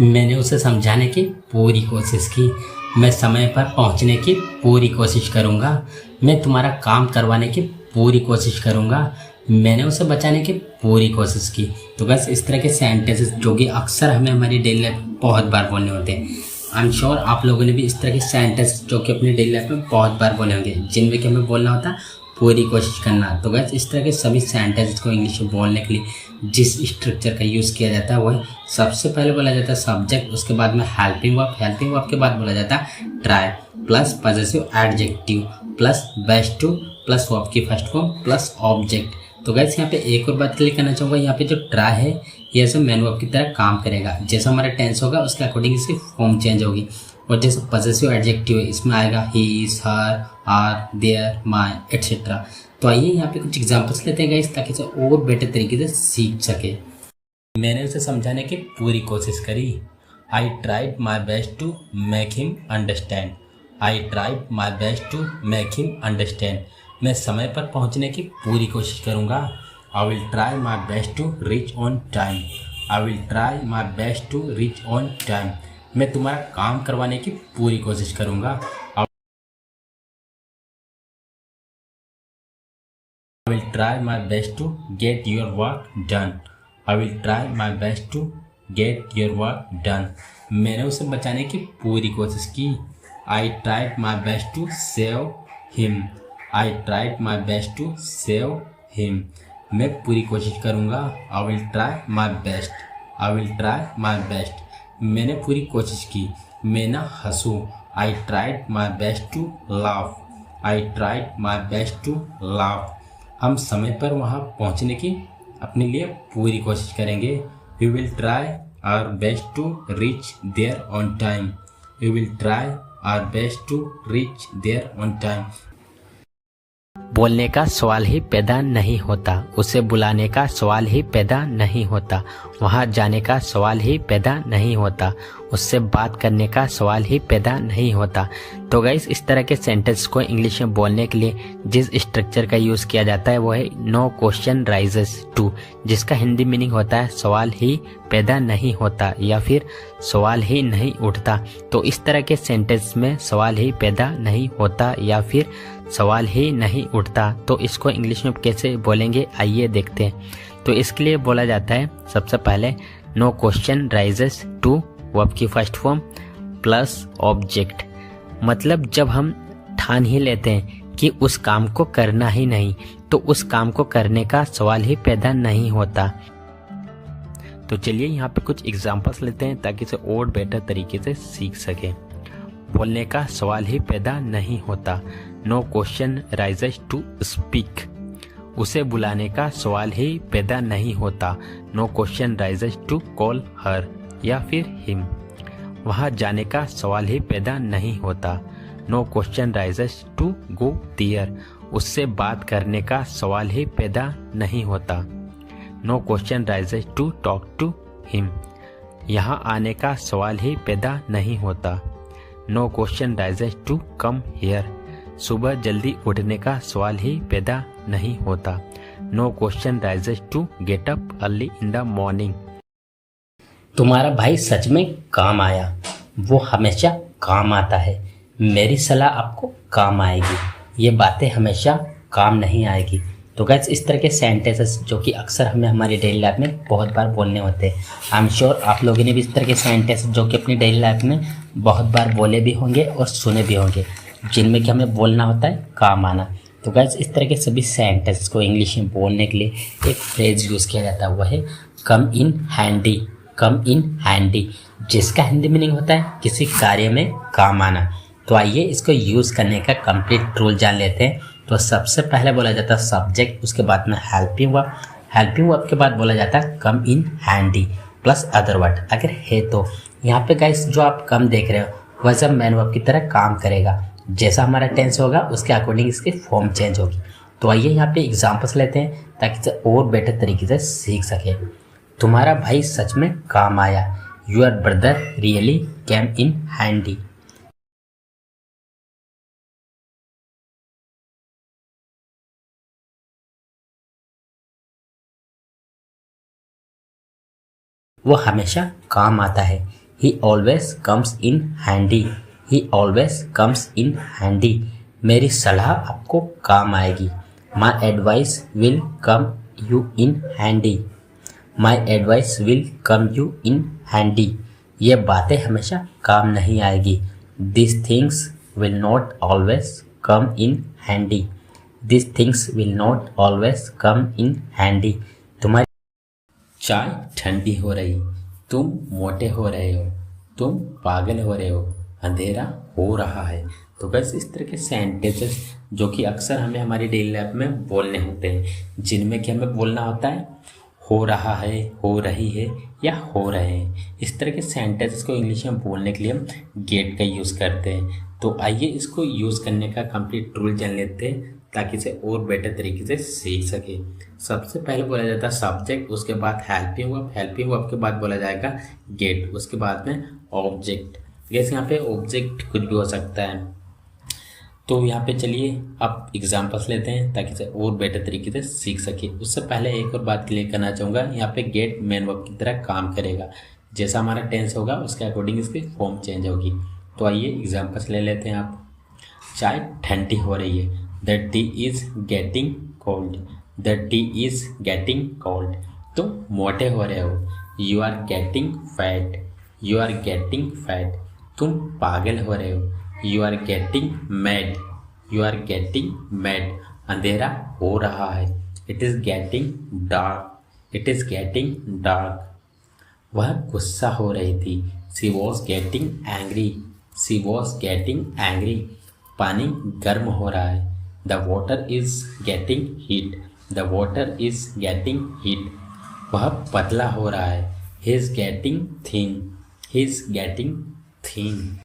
मैंने उसे समझाने की पूरी कोशिश की। मैं समय पर पहुंचने की पूरी कोशिश करूंगा। मैं तुम्हारा काम करवाने की पूरी कोशिश करूंगा। मैंने उसे बचाने की पूरी कोशिश की। तो बस इस तरह के सेंटेंसेस जो कि अक्सर हमें हमारी डेली लाइफ में बहुत बार बोलने होते हैं। आई एम श्योर आप लोगों ने भी इस तरह के सेंटेंस जो कि अपनी डेली लाइफ में बहुत बार बोले होंगे, जिनमें कि हमें बोलना होता है पूरी कोशिश करना। तो बस इस तरह के सभी सेंटेंस को इंग्लिश में बोलने के लिए जिस स्ट्रक्चर का यूज़ किया जाता है वह सबसे पहले बोला जाता है सब्जेक्ट, उसके बाद में हेल्पिंग वर्ब के बाद बोला जाता है try plus possessive adjective plus best two plus verb की फर्स्ट फॉर्म प्लस ऑब्जेक्ट। तो गैस यहाँ पे एक और बात क्लियर करना चाहूँगा, यहाँ पे जो ट्राई है ये ऐसे मैन वर्ब की तरह काम करेगा। जैसा हमारा टेंस होगा उसके अकॉर्डिंग इसकी फॉर्म चेंज होगी। और जैसे पजेसिव एडजेक्टिव है इसमें आएगा his her our their my etcetera. तो आइए यहाँ पे कुछ एग्जांपल्स लेते हैं गाइस, ताकि इसे और बेटर तरीके से सीख सके। मैंने उसे समझाने की पूरी कोशिश करी। I tried my best to make him understand. I tried my best to make him understand. मैं समय पर पहुंचने की पूरी कोशिश करूंगा। I will try my best to reach on time. I will try my best to reach on time. मैं तुम्हारा काम करवाने की पूरी कोशिश करूंगा। I will try my best to get your work done. I will try my best to get your work done. मैंने उसे बचाने की पूरी कोशिश की। I tried my best to save him. I tried my best to save him. मैं पूरी कोशिश करूँगा। I will try my best. I will try my best. मैंने पूरी कोशिश की। मैं ना हंसूँ। I tried my best to laugh. I tried my best to laugh. हम समय पर वहाँ पहुँचने की अपने लिए पूरी कोशिश करेंगे। We will try our best to reach there on time. We will try our best to reach there on time. बोलने का सवाल ही पैदा नहीं होता, उसे बुलाने का सवाल ही पैदा नहीं होता, वहाँ जाने का सवाल ही पैदा नहीं होता, उससे बात करने का सवाल ही पैदा नहीं होता। तो गाइस इस तरह के सेंटेंस को इंग्लिश में बोलने के लिए जिस स्ट्रक्चर का यूज़ किया जाता है वो है नो क्वेश्चन राइजेस टू, जिसका हिंदी मीनिंग होता है सवाल ही पैदा नहीं होता या फिर सवाल ही नहीं उठता। तो इस तरह के सेंटेंस में सवाल ही पैदा नहीं होता या फिर सवाल ही नहीं उठता, तो इसको इंग्लिश में कैसे बोलेंगे आइए देखते हैं। तो इसके लिए बोला जाता है सबसे पहले no question arises to verb की फर्स्ट फॉर्म प्लस ऑब्जेक्ट। मतलब जब हम ठान ही लेते हैं कि उस काम को करना ही नहीं, तो उस काम को करने का सवाल ही पैदा नहीं होता। तो चलिए यहाँ पे कुछ एग्जांपल्स लेते हैं ताकि इसे और बेटर तरीके से सीख सके। बोलने का सवाल ही पैदा नहीं होता, no question arises to speak. उसे बुलाने का सवाल ही पैदा नहीं होता, no question arises to call her या फिर हिम। वहाँ जाने का सवाल ही पैदा नहीं होता, no question arises to go there. उससे बात करने का सवाल ही पैदा नहीं होता, no question arises to talk to him. यहाँ आने का सवाल ही पैदा नहीं होता, no question arises to come here. सुबह जल्दी उठने का सवाल ही पैदा नहीं होता, no question arises to get up early in the morning. तुम्हारा भाई सच में काम आया, वो हमेशा काम आता है। मेरी सलाह आपको काम आएगी, ये बातें हमेशा काम नहीं आएगी। तो गाइस इस तरह के सेंटेंसेस जो कि अक्सर हमें हमारी डेली लाइफ में बहुत बार बोलने होते हैं। आई एम श्योर आप लोगों ने भी इस तरह के सेंटेंस जो कि अपनी डेली लाइफ में बहुत बार बोले भी होंगे और सुने भी होंगे, जिनमें कि हमें बोलना होता है काम आना। तो गाइस इस तरह के सभी सेंटेंस को इंग्लिश में बोलने के लिए एक फ्रेज यूज़ किया जाता है, वह है come in handy. Come in handy जिसका हिंदी मीनिंग होता है किसी कार्य में काम आना। तो आइए इसको यूज़ करने का कंप्लीट रूल जान लेते हैं। तो सबसे पहले बोला जाता है सब्जेक्ट, उसके बाद में हेल्पिंग वर्ब, हेल्पिंग वर्ब के बाद बोला जाता है come in handy plus other word अगर है तो। यहाँ पे गाइस जो आप कम देख रहे हो वह सब मैन वर्ब की तरह काम करेगा। जैसा हमारा टेंस होगा उसके अकॉर्डिंग इसकी फॉर्म चेंज होगी। तो आइए यहाँ पे एग्जांपल्स लेते हैं ताकि इसे और बेटर तरीके से सीख सके। तुम्हारा भाई सच में काम आया, your brother really came in handy. वो हमेशा काम आता है, ही always comes in handy, he always comes in handy, मेरी सलाह आपको काम आएगी। My advice will come you in handy, my advice will come you in handy, ये बातें हमेशा काम नहीं आएगी। This things will not always come in handy, this things will not always come in handy, तुम्हारी चाय ठंडी हो रही, तुम मोटे हो रहे हो, तुम पागल हो रहे हो, अंधेरा हो रहा है। तो बस इस तरह के सेंटेंसेस जो कि अक्सर हमें हमारी डेली लाइफ में बोलने होते हैं, जिनमें कि हमें बोलना होता है हो रहा है, हो रही है या हो रहे हैं। इस तरह के सेंटेंसेस को इंग्लिश में बोलने के लिए हम गेट का यूज़ करते हैं। तो आइए इसको यूज़ करने का कंप्लीट रूल जान लेते हैं ताकि इसे और बेटर तरीके से सीख सके। सबसे पहले बोला जाता है सब्जेक्ट, उसके बाद हेल्पिंग वर्ब, हेल्पिंग वर्ब के बाद बोला जाएगा गेट, उसके बाद में ऑब्जेक्ट। जैसे यहाँ पे ऑब्जेक्ट कुछ भी हो सकता है। तो यहाँ पे चलिए अब एग्जांपल्स लेते हैं ताकि इसे और बेटर तरीके से सीख सके। उससे पहले एक और बात क्लियर करना चाहूँगा, यहाँ पे गेट मेन वर्ब की तरह काम करेगा। जैसा हमारा टेंस होगा उसके अकॉर्डिंग इसकी फॉर्म चेंज होगी। तो आइए एग्जांपल्स ले लेते हैं। आप चाय ठंडी हो रही है, the tea is getting cold, the tea is getting cold, तुम मोटे हो रहे हो, you are getting fat, you are getting fat, तुम पागल हो रहे हो, you are getting mad, you are getting mad, अंधेरा हो रहा है, it is getting dark, it is getting dark, वह गुस्सा हो रही थी, she was getting angry, she was getting angry, पानी गर्म हो रहा है, the water is getting heat, the water is getting heat, वह पतला हो रहा है, he is getting thin, he is getting thin.